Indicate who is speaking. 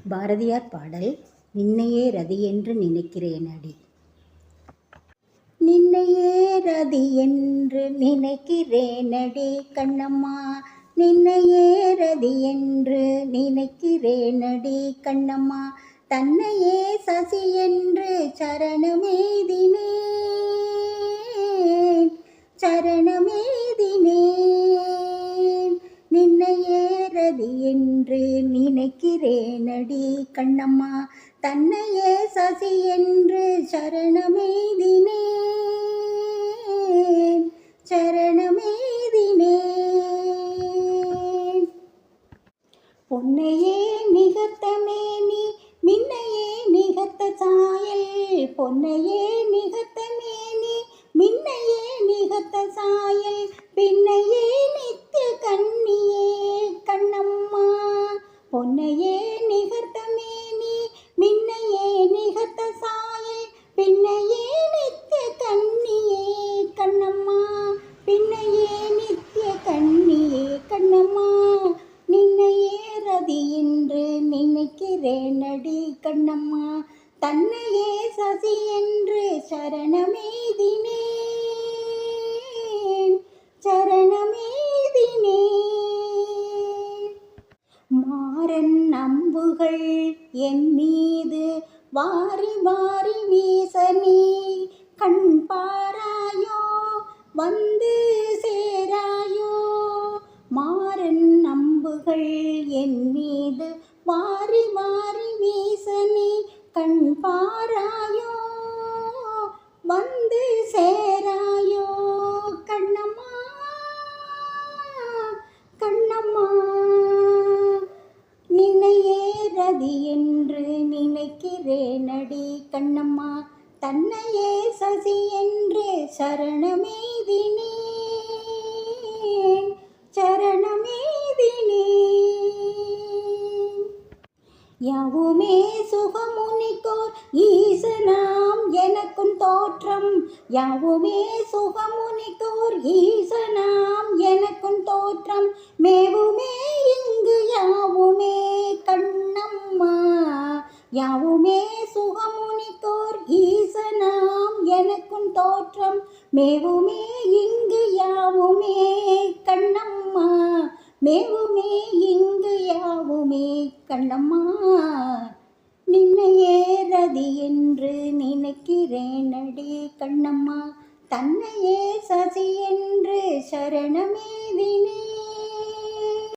Speaker 1: பாரதியார் பாடல். நின்னையே ரதி என்று நினைக்கிறேனடி. நின்னையே ரதி என்று நினைக்கிறேனடி கண்ணம்மா, நின்னையே ரதி என்று நினைக்கிறேனடி கண்ணம்மா, தன்னையே சசி என்று சரணமேதினேன் சரணமேதினேன். நின்னையே ரதி என்று நினைக்கிறேனடி கண்ணம்மா, தன்னையே சசி என்று சரணமேதினேன் சரணமேதினேன். பொன்னையே நிகர்த்த மேனி மின்னையே நிகர்த்த சாயல், பொன்னையே நிகர்த்த மேனி மின்னையே நிகர்த்த சாயல், பின்னையே நித்திய கண்ணியே கண்ணம்மா. பொன்னையே நிகர்த்த மேனி மின்னையே நிகர்த்த சாயல், பின்னையே நித்திய கண்ணியே கண்ணம்மா, பின்னையே நித்திய கண்ணியே கண்ணம்மா. நின்னையே ரதி என்று நினைக்கிறேனடி கண்ணம்மா, தன்னையே சசி என்று சரணமேதினேன் சரணமேதினேன். மாறன் அம்புகள் என் மீது வாரி வாரி வீச நீ கண் பாராயோ, வந்து சேராயோ. மாறன் அம்புகள் என் மீது வாரி வாரி வீச நீ கண் பாராயோ, வந்து சேராயோ கண்ணம்மா கண்ணம்மா. நின்னையே ரதி என்று நினைக்கிறேனடி கண்ணம்மா, தன்னையே சசி என்று சரணமேதினேன் சரணமேதினேன். யாவுமே சுகமுனிக்கோர் ஈசனாம் எனக்கும் தோற்றம், யாவுமே சுகமுனிக்கோர் ஈசனாம் எனக்கும் தோற்றம், மேவுமே இங்கு யாவுமே கண்ணம்மா. யாவுமே சுகமுனிக்கோர் ஈசனாம் எனக்கும் தோற்றம், மேவுமே இங்கு யாவுமே கண்ணம்மா, மேவுமே இங்கு யாவுமே கண்ணம்மா. நின்னையே ரதி என்று நினைக்கிறேனடி கண்ணம்மா, தன்னையே சசி என்று சரணமேதினேன்